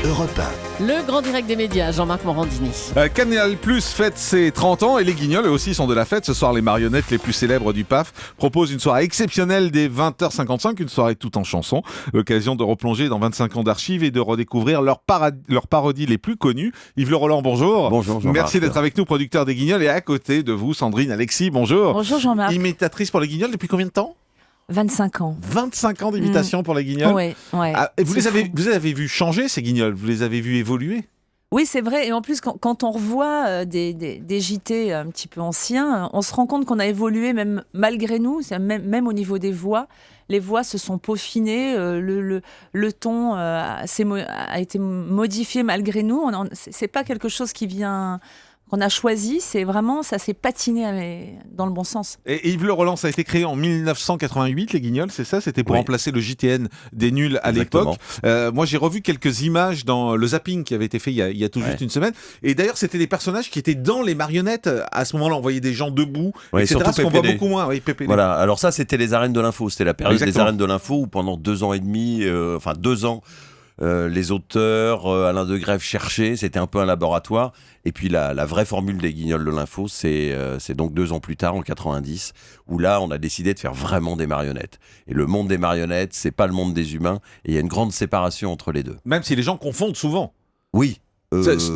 Europe 1. Le grand direct des médias, Jean-Marc Morandini. Canal+ fête ses 30 ans et les Guignols eux aussi sont de la fête. Ce soir, les marionnettes les plus célèbres du PAF proposent une soirée exceptionnelle dès 20h55, une soirée toute en chansons. L'occasion de replonger dans 25 ans d'archives et de redécouvrir leurs parodies les plus connues. Yves Le Roland, bonjour. Bonjour Jean-Marc. Merci d'être avec nous, producteur des Guignols. Et à côté de vous, Sandrine Alexis, bonjour. Bonjour Jean-Marc. Imitatrice pour les Guignols depuis combien de temps ? 25 ans. 25 ans d'imitation pour les Guignols. Ouais. Et vous les avez vus changer, ces Guignols ? Vous les avez vus évoluer ? Oui, c'est vrai. Et en plus, quand on revoit des JT un petit peu anciens, on se rend compte qu'on a évolué même malgré nous, même au niveau des voix. Les voix se sont peaufinées, le ton a été modifié malgré nous. C'est pas quelque chose qu'on a choisi, c'est vraiment, ça s'est patiné dans le bon sens. Et Yves Le Roland, ça a été créé en 1988, les Guignols, c'est ça ? C'était pour remplacer le JTN des nuls à l'époque. Moi, j'ai revu quelques images dans le zapping qui avait été fait il y a tout juste une semaine. Et d'ailleurs, c'était des personnages qui étaient dans les marionnettes. À ce moment-là, on voyait des gens debout, etc. Ce qu'on voit beaucoup moins. Oui, PPD. Voilà, alors ça, c'était les arènes de l'info. C'était la période des arènes de l'info où pendant 2 ans et demi, 2 ans, les auteurs, Alain de Grève cherchaient, c'était un peu un laboratoire. Et puis la vraie formule des Guignols de l'info, c'est donc 2 ans plus tard, en 90, où là, on a décidé de faire vraiment des marionnettes. Et le monde des marionnettes, c'est pas le monde des humains, et il y a une grande séparation entre les deux. Même si les gens confondent souvent. Oui.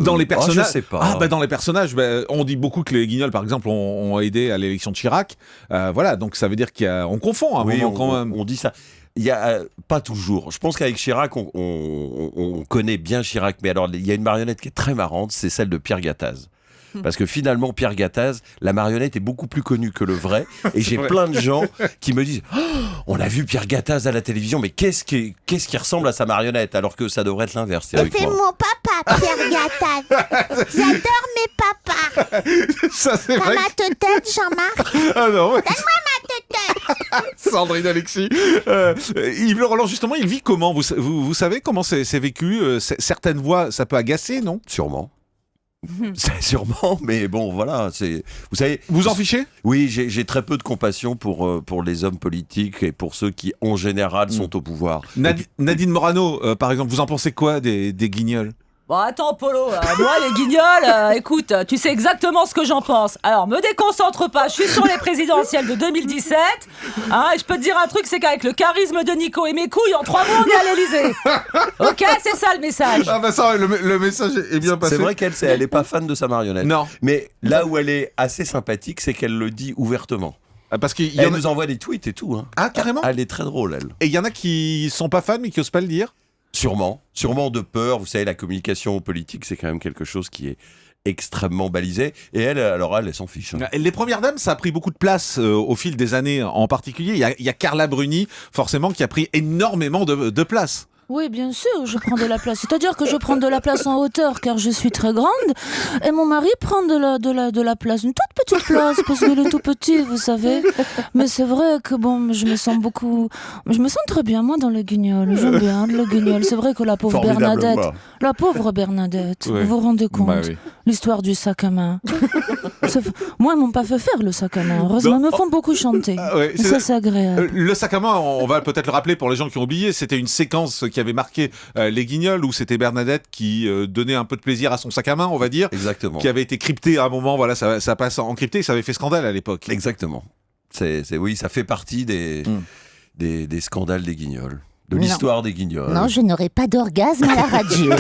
Dans les personnages, je sais pas. Dans les personnages, on dit beaucoup que les Guignols, par exemple, ont aidé à l'élection de Chirac. Voilà, donc ça veut dire qu'on confond à un moment quand même. On dit ça. Il y a pas toujours. Je pense qu'avec Chirac, on connaît bien Chirac, mais alors il y a une marionnette qui est très marrante, c'est celle de Pierre Gattaz. Parce que finalement, Pierre Gattaz, la marionnette est beaucoup plus connue que le vrai. Et j'ai plein de gens qui me disent on a vu Pierre Gattaz à la télévision, mais qu'est-ce qui ressemble à sa marionnette ? Alors que ça devrait être l'inverse. C'est mon papa, Pierre Gattaz. J'adore mes papas. Ça, c'est T'as vrai. ma tête, Jean-Marc. Ah non, ouais. Donne-moi ma tête. Sandrine Alexis. Yves Le Roland, justement, il vit comment ? Vous savez comment c'est vécu ? Certaines voix, ça peut agacer, non ? Sûrement. C'est sûrement, mais bon, voilà. Vous savez. Vous en fichez ? Oui, j'ai très peu de compassion pour les hommes politiques et pour ceux qui, en général, sont au pouvoir. Nadine Morano, par exemple, vous en pensez quoi des Guignols ? Bon, attends, Polo, moi, les Guignols, écoute, tu sais exactement ce que j'en pense. Alors, me déconcentre pas, je suis sur les présidentielles de 2017. Et je peux te dire un truc, c'est qu'avec le charisme de Nico et mes couilles, en 3 mois, on est à l'Elysée. Ok, c'est ça le message. Ah bah ça, le message est bien passé. C'est vrai qu'elle est pas fan de sa marionnette. Non. Mais là où elle est assez sympathique, c'est qu'elle le dit ouvertement. Parce Elle nous envoie des tweets et tout. Hein. Ah, carrément ? Elle est très drôle, elle. Et il y en a qui sont pas fans, mais qui osent pas le dire ? Sûrement de peur. Vous savez, la communication politique, c'est quand même quelque chose qui est extrêmement balisé. Et elle s'en fiche. Hein. Les premières dames, ça a pris beaucoup de place au fil des années en particulier. Il y a Carla Bruni, forcément, qui a pris énormément de place. Oui, bien sûr, je prends de la place. C'est-à-dire que je prends de la place en hauteur car je suis très grande et mon mari prend de la place, une toute petite place parce qu'il est tout petit, vous savez. Mais c'est vrai que je me sens très bien moi dans le Guignol. J'aime bien le Guignol. C'est vrai que la pauvre Bernadette, Ouais. vous vous rendez compte, Oui. l'histoire du sac à main. Moi, ils m'ont pas fait faire le sac à main. Heureusement, ils me font beaucoup chanter. Ouais, Ça, c'est agréable. Le sac à main, on va peut-être le rappeler pour les gens qui ont oublié, c'était une séquence qui avait marqué les Guignols où c'était Bernadette qui donnait un peu de plaisir à son sac à main, on va dire. Exactement. Qui avait été crypté à un moment, voilà, ça passe encrypté, ça avait fait scandale à l'époque. Exactement. Oui, ça fait partie des scandales des Guignols. De l'histoire des Guignols. Non, je n'aurai pas d'orgasme à la radio.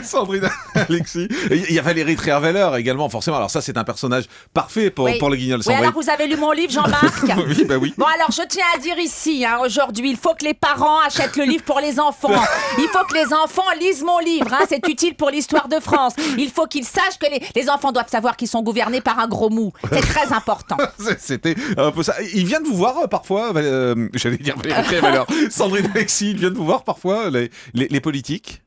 Sandrine Alexis. Il y a Valérie Trierweiler également, forcément. Alors ça, c'est un personnage parfait pour les Guignols. Oui, alors vous avez lu mon livre, Jean-Marc ? Oui. Bon, alors je tiens à dire ici, aujourd'hui, il faut que les parents achètent le livre pour les enfants. Il faut que les enfants lisent mon livre. C'est utile pour l'histoire de France. Il faut qu'ils sachent que les enfants doivent savoir qu'ils sont gouvernés par un gros mou. C'est très important. C'était un peu ça. Ils viennent vous voir parfois, j'allais dire Valérie Trierweiler. Sandrine Alexis, ils viennent vous voir parfois, les politiques.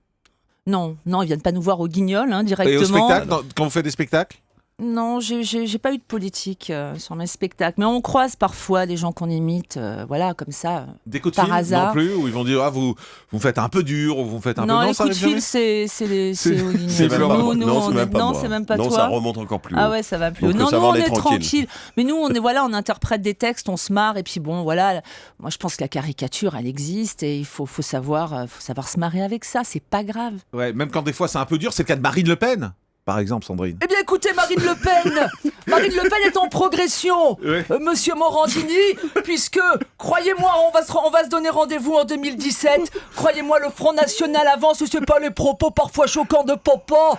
Non, ils viennent pas nous voir au Guignol, Et au directement. spectacle, quand vous faites des spectacles ? Non, j'ai pas eu de politique sur mes spectacles, mais on croise parfois des gens qu'on imite, voilà, comme ça. Des coups de par fil hasard. non plus, où ils vont dire vous faites un peu dur, ou vous faites un Non, peu... les ça coups de arrive fil, jamais c'est aux Guignols. c'est même pas moi. Non, c'est même pas non, moi. c'est même pas non, toi. ça remonte encore plus haut. Ah ouais, ça va plus. Donc, Non, ça nous va, on on est est tranquille. tranquille. Mais nous on interprète des textes, on se marre et puis bon voilà. Moi je pense que la caricature elle existe et il faut savoir se marrer avec ça. C'est pas grave. Ouais, même quand des fois c'est un peu dur, c'est le cas de Marine Le Pen, par exemple, Sandrine. Eh bien écoutez Marine Le Pen, Marine Le Pen est en progression, Ouais. Monsieur Morandini, puisque croyez-moi on va se donner rendez-vous en 2017. Croyez-moi le Front National avance et c'est pas les propos parfois choquants de Papa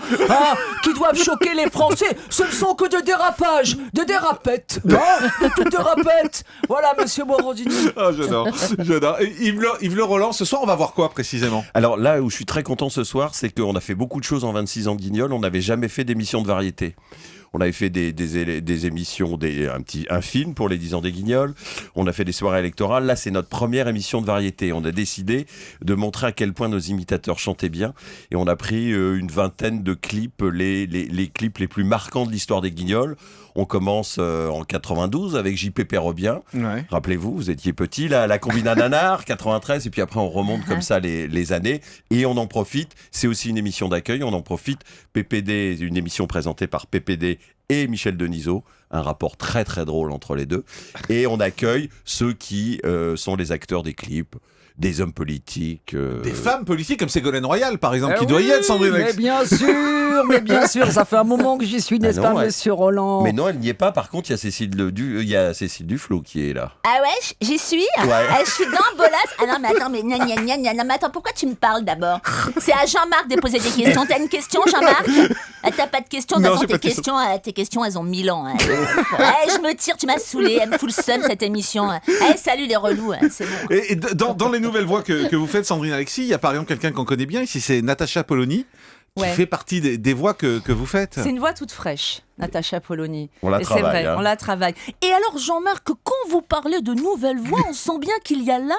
qui doivent choquer les Français. Ce ne sont que de dérapages, de dérapettes, de toutes dérapettes. Voilà Monsieur Morandini. Ah, j'adore. Et Yves Le Roland, ce soir on va voir quoi précisément? Alors là où je suis très content ce soir, c'est qu'on a fait beaucoup de choses en 26 ans de Guignol. On n'avait jamais fait d'émission de variété. On avait fait des émissions, un film pour les 10 ans des Guignols. On a fait des soirées électorales. Là, c'est notre première émission de variété. On a décidé de montrer à quel point nos imitateurs chantaient bien. Et on a pris une vingtaine de clips, les clips les plus marquants de l'histoire des Guignols. On commence en 92 avec JP Perrobien. Ouais. Rappelez-vous, vous étiez petit, là, la Combina Nanar, 93, et puis après on remonte comme ça les années, et on en profite, c'est aussi une émission d'accueil, on en profite, PPD, une émission présentée par PPD et Michel Denisot, un rapport très très drôle entre les deux, et on accueille ceux qui sont les acteurs des clips, des hommes politiques. Des femmes politiques comme Ségolène Royal, par exemple, qui doit y être, Sandrine. mais bien sûr, ça fait un moment que j'y suis, n'est-ce non, pas, ouais. monsieur Roland? Mais non, elle n'y est pas, par contre, il y a Cécile Duflot qui est là. Ah ouais, j'y suis. Je suis dans Bolas. Ah non, mais attends, mais non, mais attends, pourquoi tu me parles d'abord? C'est à Jean-Marc de poser des questions. T'as une question, Jean-Marc? T'as pas de questions? Non, D'abord, j'ai pas de tes questions, elles ont 1000 ans. Je me tire, tu m'as saoulé. Elle me fout le seum, cette émission. Salut les relous, c'est bon. Et dans les nouvelles voix que vous faites, Sandrine Alexis, il y a par exemple quelqu'un qu'on connaît bien ici, c'est Natacha Polony, qui Ouais. fait partie des voix que vous faites. C'est une voix toute fraîche, Natacha Polony. On la Et travaille, c'est vrai, hein. on la travaille. Et alors Jean-Marc, quand vous parlez de nouvelles voix, on sent bien qu'il y a là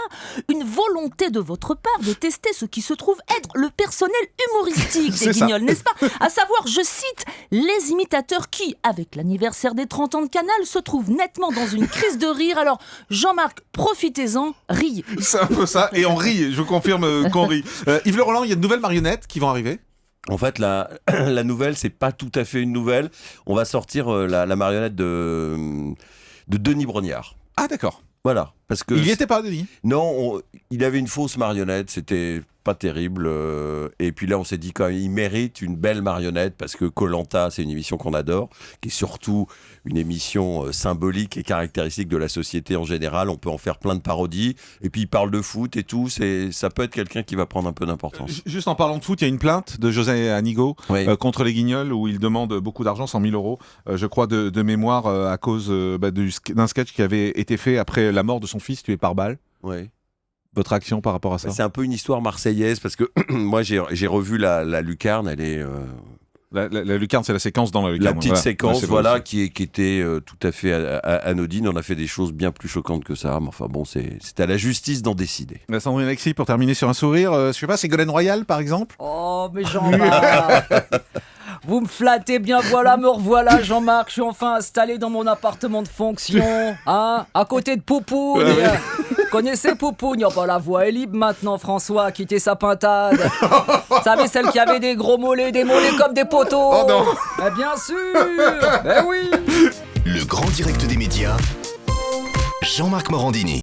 une volonté de votre part de tester ce qui se trouve être le personnel humoristique C'est des ça. Guignols, n'est-ce pas? À savoir, je cite, les imitateurs qui, avec l'anniversaire des 30 ans de Canal, se trouvent nettement dans une crise de rire. Alors Jean-Marc, profitez-en, riez. C'est un peu ça, et on rit, je vous confirme qu'on rit. Yves Le Roland, il y a de nouvelles marionnettes qui vont arriver. En fait, la nouvelle, c'est pas tout à fait une nouvelle. On va sortir la marionnette de Denis Brognard. Ah d'accord. Voilà, parce que Il y était pas, Denis. non, il avait une fausse marionnette, c'était pas terrible. Et puis là, on s'est dit quand même, il mérite une belle marionnette parce que Koh-Lanta, c'est une émission qu'on adore, qui est surtout une émission symbolique et caractéristique de la société en général. On peut en faire plein de parodies. Et puis il parle de foot et tout. Ça peut être quelqu'un qui va prendre un peu d'importance. Juste en parlant de foot, il y a une plainte de José Anigo Oui. contre les Guignols où il demande beaucoup d'argent, 100 000 euros, je crois, de mémoire à cause d'un sketch qui avait été fait après la mort de son fils tué par balle. Ouais. Votre réaction par rapport à ça? C'est un peu une histoire marseillaise parce que moi j'ai revu la lucarne, elle est La lucarne, c'est la séquence dans la lucarne. la petite Voilà. séquence, Ouais, c'est voilà, beau qui était tout à fait anodine. On a fait des choses bien plus choquantes que ça, mais enfin bon, c'est à la justice d'en décider. aussi. Sandrine Alexis, pour terminer sur un sourire, je sais pas, Ségolène Royal, par exemple. Oh, mais Jean-Marc, vous me flattez bien, voilà, me revoilà, Jean-Marc. Je suis enfin installé dans mon appartement de fonction, à côté de Poupougne. Connaissez Poupougne? Oh, bah, la voie est libre maintenant, François, quittez sa pintade. Vous savez, celle qui avait des gros mollets, des mollets comme des poteaux. Oh non. Bien sûr. Eh oui. Le grand direct des médias, Jean-Marc Morandini.